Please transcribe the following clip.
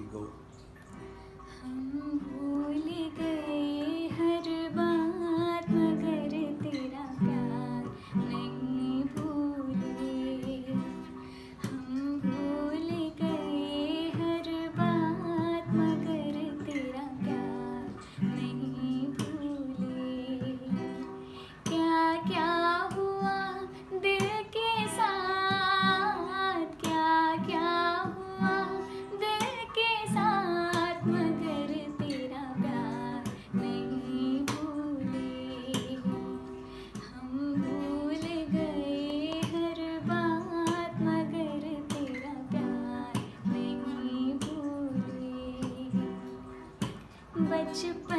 Okay go. हम भूल गए हर बात मगर तेरा प्यार नहीं भूले। हम भूल गए हर बात मगर तेरा प्यार नहीं भूले। क्या क्या हुआ दिल के साथ, क्या क्या हुआ दिल के साथ मगर तेरा प्यार नहीं भूले। हम भूल गए हर बात मगर तेरा प्यार नहीं भूले। बचपन